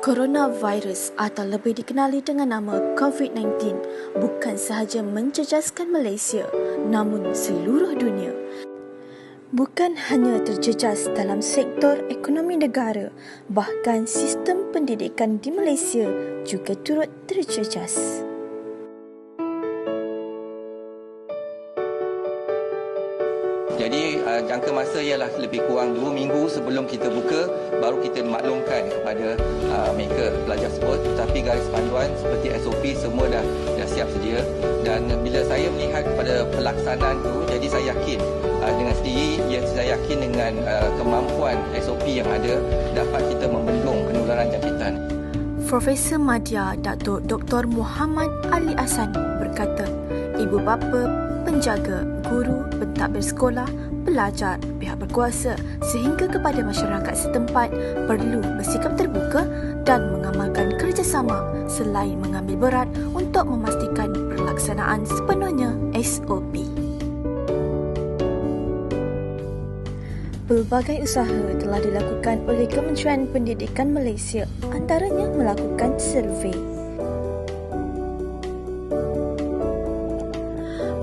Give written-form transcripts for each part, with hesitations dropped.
Coronavirus atau lebih dikenali dengan nama COVID-19 bukan sahaja mencecaskan Malaysia, namun seluruh dunia. Bukan hanya terjejas dalam sektor ekonomi negara, bahkan sistem pendidikan di Malaysia juga turut terjejas. Jadi jangka masa ialah lebih kurang 2 minggu sebelum kita buka, baru kita maklumkan kepada mereka pelajar tersebut. Tetapi garis panduan seperti SOP semua dah siap sedia. Dan bila saya melihat pada pelaksanaan itu, jadi saya yakin dengan sendiri, saya yakin dengan kemampuan SOP yang ada, dapat kita membendung penularan jangkitan. Profesor Madya Datuk Dr. Muhammad Ali Asani berkata, ibu bapa, penjaga, guru, pentadbir sekolah, pelajar, pihak berkuasa sehingga kepada masyarakat setempat perlu bersikap terbuka dan mengamalkan kerjasama selain mengambil berat untuk memastikan pelaksanaan sepenuhnya SOP. Pelbagai usaha telah dilakukan oleh Kementerian Pendidikan Malaysia, antaranya melakukan survei.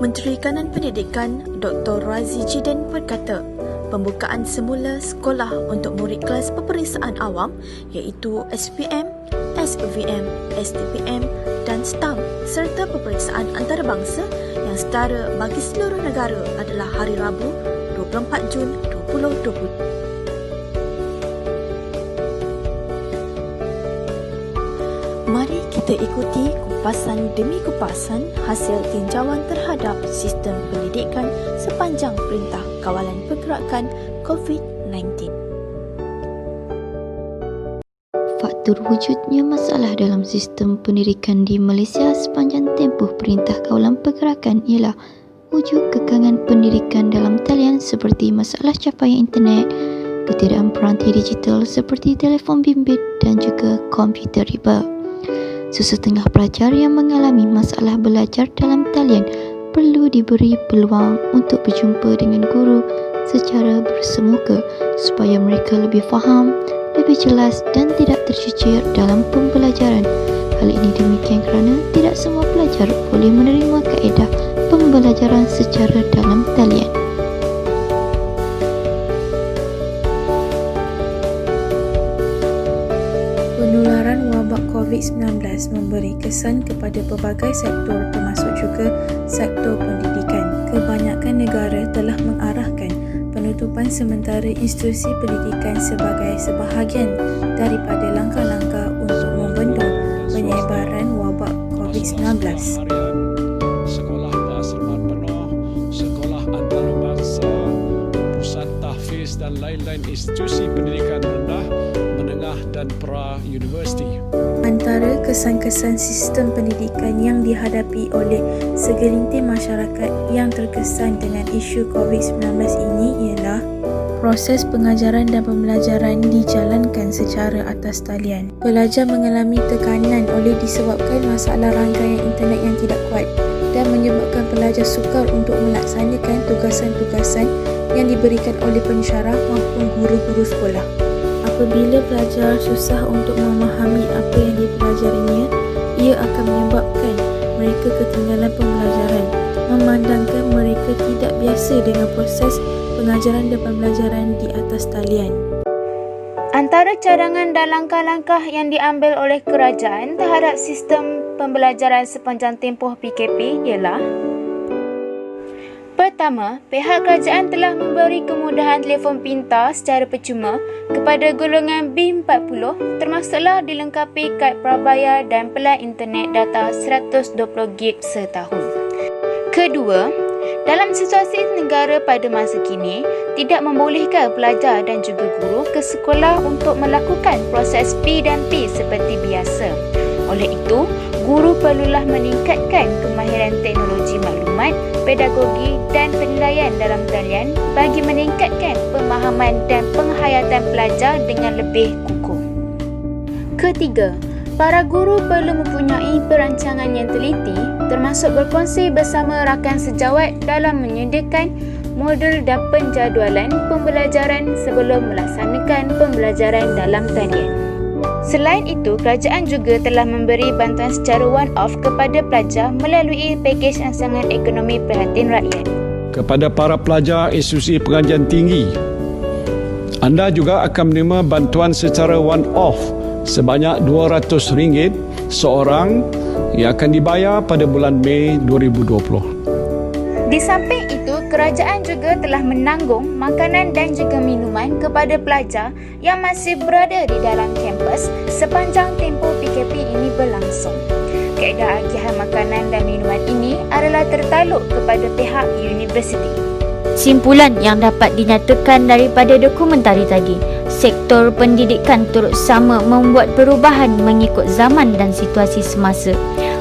Menteri Kanan Pendidikan Dr. Razi Jidin berkata, pembukaan semula sekolah untuk murid kelas peperiksaan awam iaitu SPM, SVM, STPM dan STAM serta peperiksaan antarabangsa yang setara bagi seluruh negara adalah hari Rabu 24 Jun 2020. Mari kita ikuti kupasan demi kupasan hasil tinjauan terhadap sistem pendidikan sepanjang Perintah Kawalan Pergerakan COVID-19. Faktor wujudnya masalah dalam sistem pendidikan di Malaysia sepanjang tempoh Perintah Kawalan Pergerakan ialah wujud kekangan pendidikan dalam talian seperti masalah capaian internet, ketiadaan peranti digital seperti telefon bimbit dan juga komputer riba. Sesetengah pelajar yang mengalami masalah belajar dalam talian perlu diberi peluang untuk berjumpa dengan guru secara bersemuka supaya mereka lebih faham, lebih jelas dan tidak tercicir dalam pembelajaran. Hal ini demikian kerana tidak semua pelajar boleh menerima kaedah pembelajaran secara dalam talian. Penularan wabak COVID-19 memberi kesan kepada pelbagai sektor termasuk juga sektor pendidikan. Kebanyakan negara telah mengarahkan penutupan sementara institusi pendidikan sebagai sebahagian daripada langkah-langkah untuk membendung penyebaran wabak COVID-19. Sekolah berasrama penuh, sekolah antarabangsa, pusat tahfiz dan lain-lain institusi pendidikan rendah, menengah dan pra-universiti. Antara kesan-kesan sistem pendidikan yang dihadapi oleh segelintir masyarakat yang terkesan dengan isu COVID-19 ini ialah proses pengajaran dan pembelajaran dijalankan secara atas talian. Pelajar mengalami tekanan oleh disebabkan masalah rangkaian internet yang tidak kuat dan menyebabkan pelajar sukar untuk melaksanakan tugasan-tugasan yang diberikan oleh pensyarah maupun guru-guru sekolah. Apabila pelajar susah untuk memahami apa yang dipelajarinya, ia akan menyebabkan mereka ketinggalan pembelajaran, memandangkan mereka tidak biasa dengan proses pengajaran dan pembelajaran di atas talian. Antara cadangan dan langkah-langkah yang diambil oleh kerajaan terhadap sistem pembelajaran sepanjang tempoh PKP ialah: pertama, pihak kerajaan telah memberi kemudahan telefon pintar secara percuma kepada golongan B40 termasuklah dilengkapi kad prabayar dan pelan internet data 120GB setahun. Kedua, dalam situasi negara pada masa kini, tidak membolehkan pelajar dan juga guru ke sekolah untuk melakukan proses P dan P seperti biasa. Oleh itu, guru perlulah meningkatkan kemahiran teknologi maklumat, pedagogi dan penilaian dalam talian bagi meningkatkan pemahaman dan penghayatan pelajar dengan lebih kukuh. Ketiga, para guru perlu mempunyai perancangan yang teliti termasuk berkongsi bersama rakan sejawat dalam menyediakan modul dan penjadualan pembelajaran sebelum melaksanakan pembelajaran dalam talian. Selain itu, kerajaan juga telah memberi bantuan secara one-off kepada pelajar melalui pakej rangsangan ekonomi prihatin rakyat. Kepada para pelajar institusi pengajian tinggi, anda juga akan menerima bantuan secara one-off sebanyak RM200 seorang yang akan dibayar pada bulan Mei 2020. Di samping itu, kerajaan juga telah menanggung makanan dan juga minuman kepada pelajar yang masih berada di dalam kampus sepanjang tempoh PKP ini berlangsung. Kaedah agihan makanan dan minuman ini adalah tertaluk kepada pihak universiti. Simpulan yang dapat dinyatakan daripada dokumentari tadi, sektor pendidikan turut sama membuat perubahan mengikut zaman dan situasi semasa.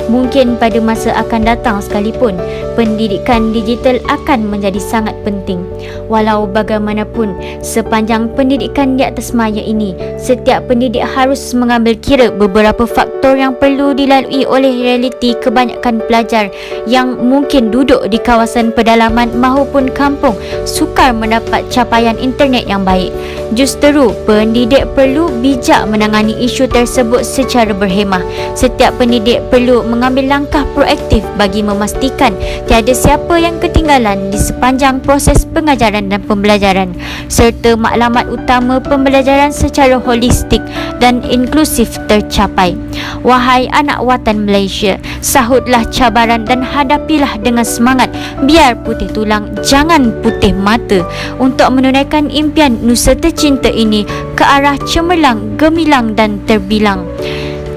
Mungkin pada masa akan datang sekalipun, pendidikan digital akan menjadi sangat penting. Walau bagaimanapun, sepanjang pendidikan di atas maya ini, setiap pendidik harus mengambil kira beberapa faktor yang perlu dilalui oleh realiti kebanyakan pelajar yang mungkin duduk di kawasan pedalaman maupun kampung sukar mendapat capaian internet yang baik. Justeru, pendidik perlu bijak menangani isu tersebut secara berhemah. Setiap pendidik perlu mengambil langkah proaktif bagi memastikan tiada siapa yang ketinggalan di sepanjang proses pengajaran dan pembelajaran, serta maklumat utama pembelajaran secara holistik dan inklusif tercapai. Wahai anak watan Malaysia, sahutlah cabaran dan hadapilah dengan semangat. Biar putih tulang, jangan putih mata, untuk menunaikan impian nusa tercinta ini ke arah cemerlang, gemilang dan terbilang.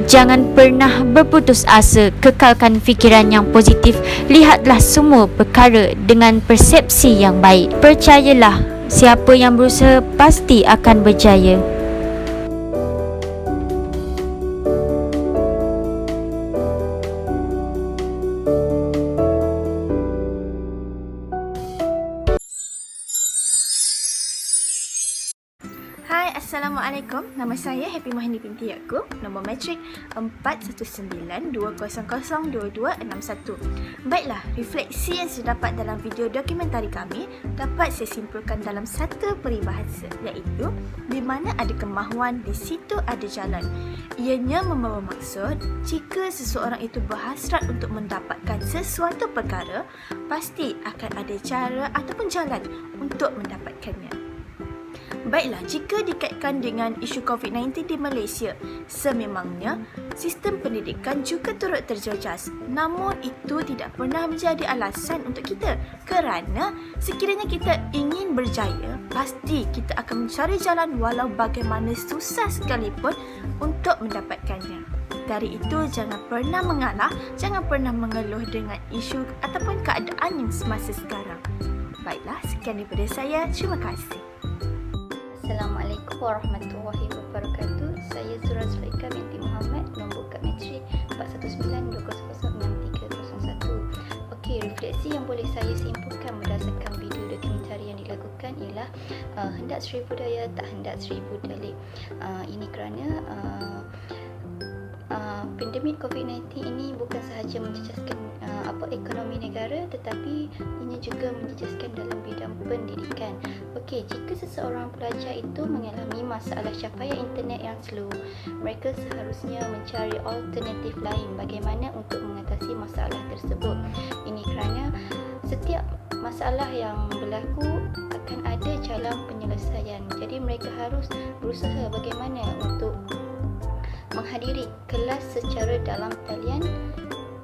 Jangan pernah berputus asa, kekalkan fikiran yang positif, lihatlah semua perkara dengan persepsi yang baik. Percayalah, siapa yang berusaha pasti akan berjaya. Hai, Assalamualaikum. Nama saya Happy Mahini binti Yaakob, nombor matrik 4192002261. Baiklah, refleksi yang saya dapat dalam video dokumentari kami dapat saya simpulkan dalam satu peribahasa, iaitu di mana ada kemahuan, di situ ada jalan. Ianya membawa maksud, jika seseorang itu berhasrat untuk mendapatkan sesuatu perkara, pasti akan ada cara ataupun jalan untuk mendapatkannya. Baiklah, jika dikaitkan dengan isu COVID-19 di Malaysia, sememangnya sistem pendidikan juga turut terjejas. Namun itu tidak pernah menjadi alasan untuk kita, kerana sekiranya kita ingin berjaya, pasti kita akan mencari jalan walau bagaimana susah sekalipun untuk mendapatkannya. Dari itu, jangan pernah mengalah, jangan pernah mengeluh dengan isu ataupun keadaan yang semasa sekarang. Baiklah, sekian daripada saya. Terima kasih. Assalamualaikum warahmatullahi wabarakatuh. Saya Zura Zulaika binti Muhammad, nombor kad matrik 4192006301. Okey, refleksi yang boleh saya simpulkan berdasarkan video dokumentari yang dilakukan ialah hendak seribu daya, tak hendak seribu dalih. Ini kerana pandemik COVID-19 ini bukan sahaja menjejaskan ekonomi negara, tetapi ini juga menjejaskan dalam bidang pendidikan. Okey, jika seseorang pelajar itu mengalami masalah capaian internet yang slow, mereka seharusnya mencari alternatif lain bagaimana untuk mengatasi masalah tersebut. Ini kerana setiap masalah yang berlaku akan ada jalan penyelesaian. Jadi mereka harus berusaha bagaimana untuk menghadiri kelas secara dalam talian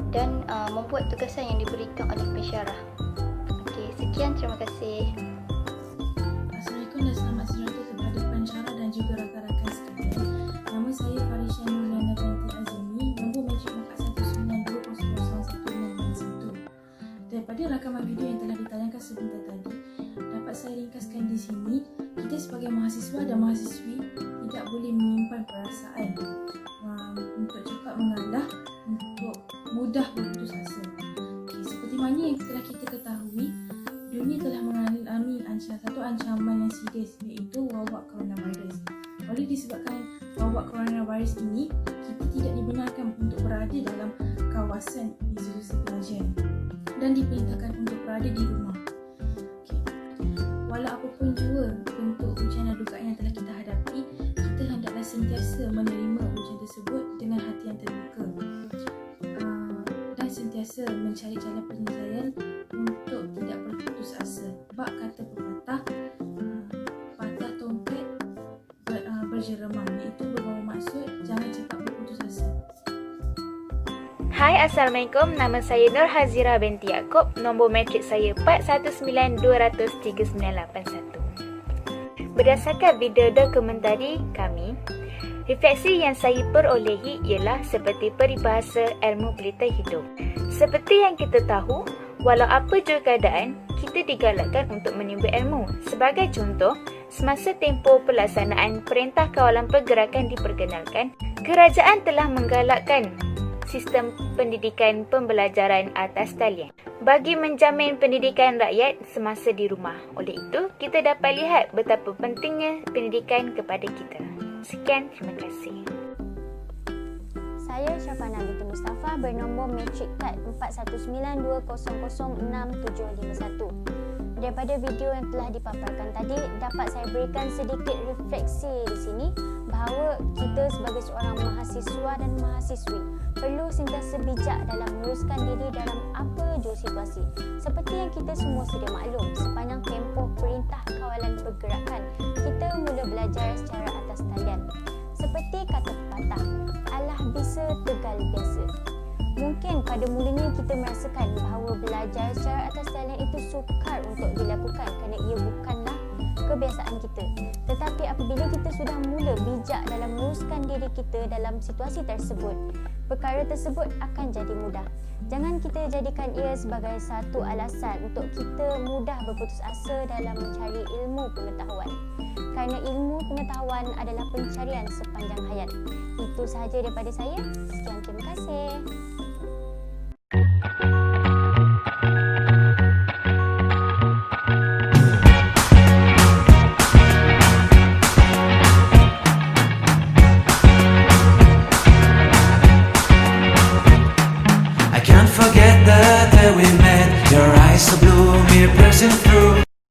dan membuat tugasan yang diberikan oleh pensyarah. Okey, sekian, terima kasih. Assalamualaikum dan selamat sejahtera kepada pensyarah dan juga rakan-rakan sekalian. Nama saya Farisha Nurliana binti Azimi, nombor matrik 4192001691. Daripada rakaman video yang telah ditayangkan sebentar tadi, dapat saya ringkaskan di sini, kita sebagai mahasiswa dan mahasiswi tidak boleh menyimpan perasaan untuk cakap mengalah, untuk mudah berputus asa. Seperti mana yang telah kita ketahui, dunia telah mengalami satu ancaman yang serius, iaitu wabak coronavirus. Oleh disebabkan wabak coronavirus ini, kita tidak dibenarkan untuk berada dalam kawasan institusi pengajian dan diperintahkan untuk berada di rumah. Walau apapun jua bentuk ujian dan dugaan yang telah kita hadapi, kita hendaklah sentiasa menerima ujian versi remang, iaitu bermaksud jangan cepat berputus asa. Hai, Assalamualaikum. Nama saya Nur Hazira binti Yaakob. Nombor matrik saya 4192003981. Berdasarkan video dokumentari kami, refleksi yang saya perolehi ialah seperti peribahasa ilmu pelita hidup. Seperti yang kita tahu, walau apa jua keadaan, kita digalakkan untuk menimba ilmu. Sebagai contoh, semasa tempoh pelaksanaan Perintah Kawalan Pergerakan diperkenalkan, kerajaan telah menggalakkan sistem pendidikan pembelajaran atas talian bagi menjamin pendidikan rakyat semasa di rumah. Oleh itu, kita dapat lihat betapa pentingnya pendidikan kepada kita. Sekian, terima kasih. Saya Syafana binti Mustafa bernombor matrik kad 4192006751. Daripada video yang telah dipaparkan tadi, dapat saya berikan sedikit refleksi di sini bahawa kita sebagai seorang mahasiswa dan mahasiswi perlu sentiasa bijak dalam menguruskan diri dalam apa jua situasi. Seperti yang kita semua sedia maklum, sepanjang tempoh Perintah Kawalan Pergerakan, kita mula belajar secara atas talian. Seperti kata pepatah, alah bisa tegal biasa. Mungkin pada mulanya kita merasakan bahawa belajar secara atas talian itu sukar untuk dilakukan kerana ia bukanlah kebiasaan kita. Tetapi apabila kita sudah mula bijak dalam menguruskan diri kita dalam situasi tersebut, perkara tersebut akan jadi mudah. Jangan kita jadikan ia sebagai satu alasan untuk kita mudah berputus asa dalam mencari ilmu pengetahuan. Kerana ilmu pengetahuan adalah pencarian sepanjang hayat. Itu sahaja daripada saya. Sekian, terima kasih. I can't forget the day we met. Your eyes so blue, me piercing through.